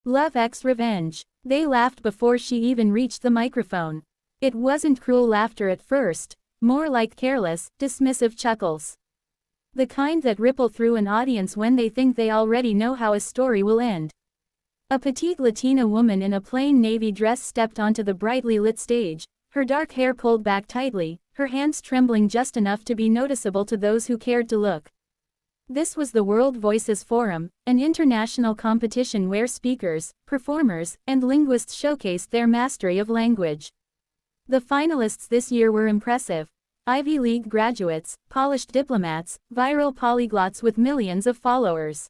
Love X Revenge. They laughed before she even reached the microphone. It wasn't cruel laughter at first, more like careless, dismissive chuckles. The kind that ripple through an audience when they think they already know how a story will end. A petite Latina woman in a plain navy dress stepped onto the brightly lit stage, her dark hair pulled back tightly, her hands trembling just enough to be noticeable to those who cared to look. This was the World Voices Forum, an international competition where speakers, performers, and linguists showcased their mastery of language. The finalists this year were impressive. Ivy League graduates, polished diplomats, viral polyglots with millions of followers.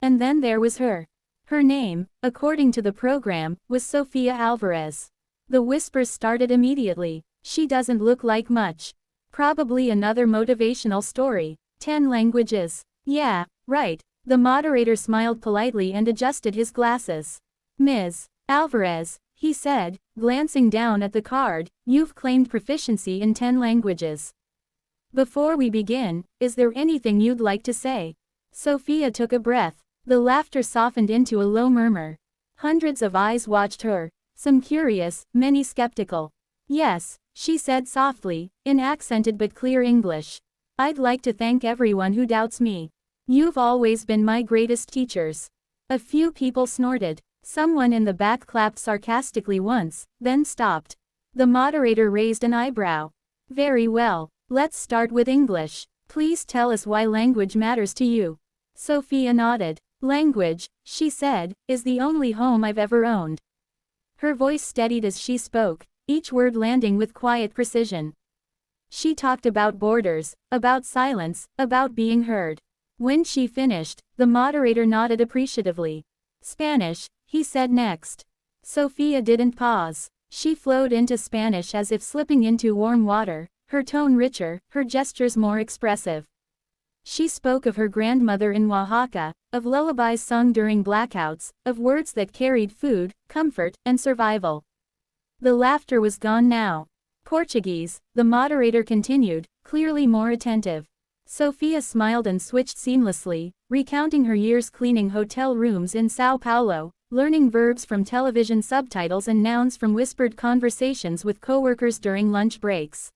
And then there was her. Her name, according to the program, was Sofia Alvarez. The whispers started immediately. She doesn't look like much. Probably another motivational story. 10 languages. Yeah, right. The moderator smiled politely and adjusted his glasses. Ms. Alvarez, he said, glancing down at the card, you've claimed proficiency in 10 languages. Before we begin, is there anything you'd like to say? Sofia took a breath. The laughter softened into a low murmur. Hundreds of eyes watched her, some curious, many skeptical. Yes, she said softly, in accented but clear English. I'd like to thank everyone who doubts me. You've always been my greatest teachers. A few people snorted. Someone in the back clapped sarcastically once, then stopped. The moderator raised an eyebrow. Very well, let's start with English. Please tell us why language matters to you. Sofia nodded. Language, she said, is the only home I've ever owned. Her voice steadied as she spoke, each word landing with quiet precision. She talked about borders, about silence, about being heard. When she finished, the moderator nodded appreciatively. Spanish, he said next. Sofia didn't pause. She flowed into Spanish as if slipping into warm water, her tone richer, her gestures more expressive. She spoke of her grandmother in Oaxaca, of lullabies sung during blackouts, of words that carried food, comfort, and survival. The laughter was gone now. Portuguese, the moderator continued, clearly more attentive. Sofia smiled and switched seamlessly, recounting her years cleaning hotel rooms in São Paulo, learning verbs from television subtitles and nouns from whispered conversations with coworkers during lunch breaks.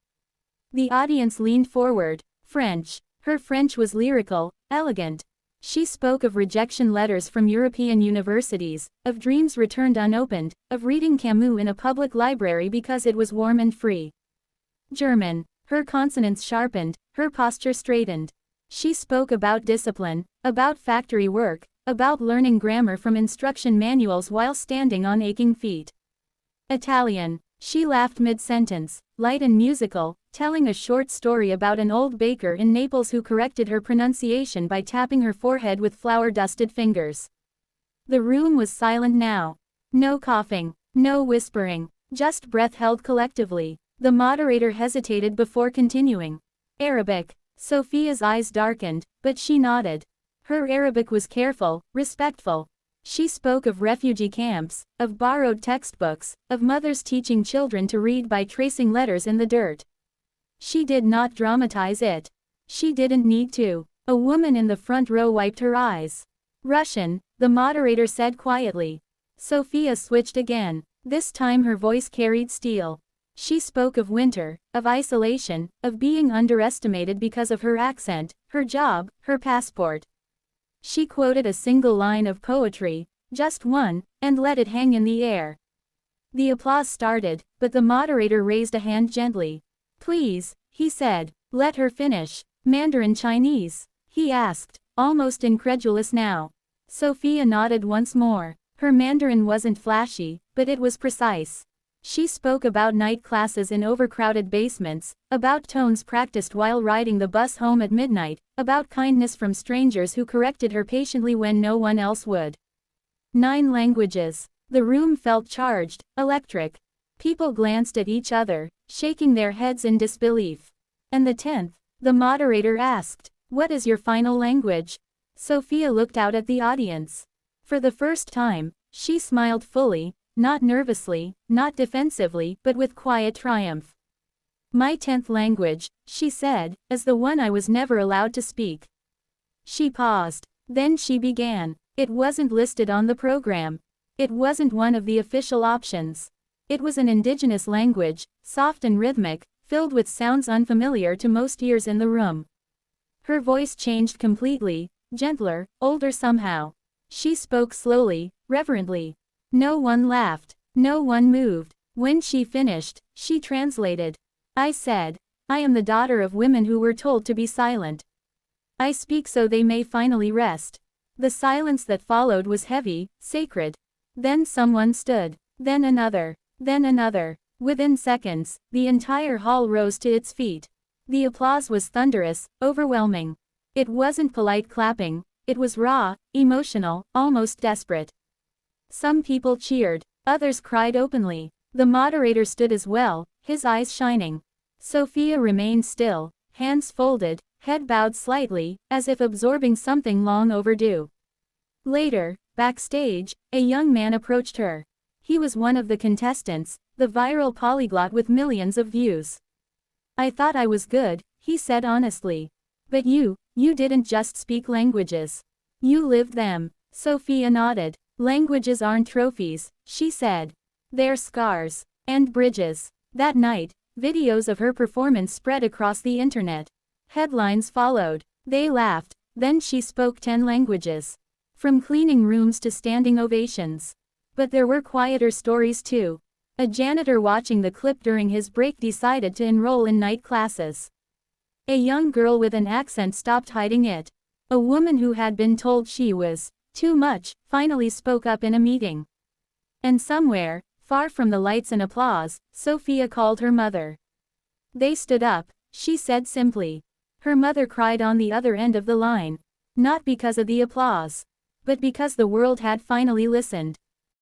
The audience leaned forward. French. Her French was lyrical, elegant. She spoke of rejection letters from European universities, of dreams returned unopened, of reading Camus in a public library because it was warm and free. German. Her consonants sharpened, her posture straightened. She spoke about discipline, about factory work, about learning grammar from instruction manuals while standing on aching feet. Italian. She laughed mid-sentence, light and musical, telling a short story about an old baker in Naples who corrected her pronunciation by tapping her forehead with flour-dusted fingers. The room was silent now. No coughing, no whispering, just breath held collectively. The moderator hesitated before continuing. Arabic. Sofia's eyes darkened, but she nodded. Her Arabic was careful, respectful. She spoke of refugee camps, of borrowed textbooks, of mothers teaching children to read by tracing letters in the dirt. She did not dramatize it. She didn't need to. A woman in the front row wiped her eyes. Russian, the moderator said quietly. Sofia switched again. This time her voice carried steel. She spoke of winter, of isolation, of being underestimated because of her accent, her job, her passport. She quoted a single line of poetry, just one, and let it hang in the air. The applause started, but the moderator raised a hand gently. Please, he said, let her finish. Mandarin Chinese? He asked, almost incredulous now. Sofia nodded once more. Her Mandarin wasn't flashy, but it was precise. She spoke about night classes in overcrowded basements, about tones practiced while riding the bus home at midnight, about kindness from strangers who corrected her patiently when no one else would. 9 languages. The room felt charged, electric. People glanced at each other, shaking their heads in disbelief. And the 10th? The moderator asked. What is your final language? Sofia looked out at the audience. For the first time, she smiled fully, not nervously, not defensively, but with quiet triumph. My 10th language, she said, is the one I was never allowed to speak. She paused. Then she began. It wasn't listed on the program. It wasn't one of the official options. It was an indigenous language, soft and rhythmic, filled with sounds unfamiliar to most ears in the room. Her voice changed completely, gentler, older somehow. She spoke slowly, reverently. No one laughed. No one moved. When she finished, she translated. I said, I am the daughter of women who were told to be silent. I speak so they may finally rest. The silence that followed was heavy, sacred. Then someone stood. Then another. Then another. Within seconds, the entire hall rose to its feet. The applause was thunderous, overwhelming. It wasn't polite clapping. It was raw, emotional, almost desperate. Some people cheered. Others cried openly. The moderator stood as well, his eyes shining. Sophia remained still, hands folded, head bowed slightly, as if absorbing something long overdue. Later, backstage, a young man approached her. He was one of the contestants, the viral polyglot with millions of views. I thought I was good, he said honestly. But you didn't just speak languages. You lived them. Sophia nodded. Languages aren't trophies, she said. They're scars. And bridges. That night, videos of her performance spread across the internet. Headlines followed. They laughed. Then she spoke 10 languages. From cleaning rooms to standing ovations. But there were quieter stories too. A janitor watching the clip during his break decided to enroll in night classes. A young girl with an accent stopped hiding it. A woman who had been told she was too much finally spoke up in a meeting. And somewhere, far from the lights and applause, Sophia called her mother. They stood up, she said simply. Her mother cried on the other end of the line. Not because of the applause. But because the world had finally listened.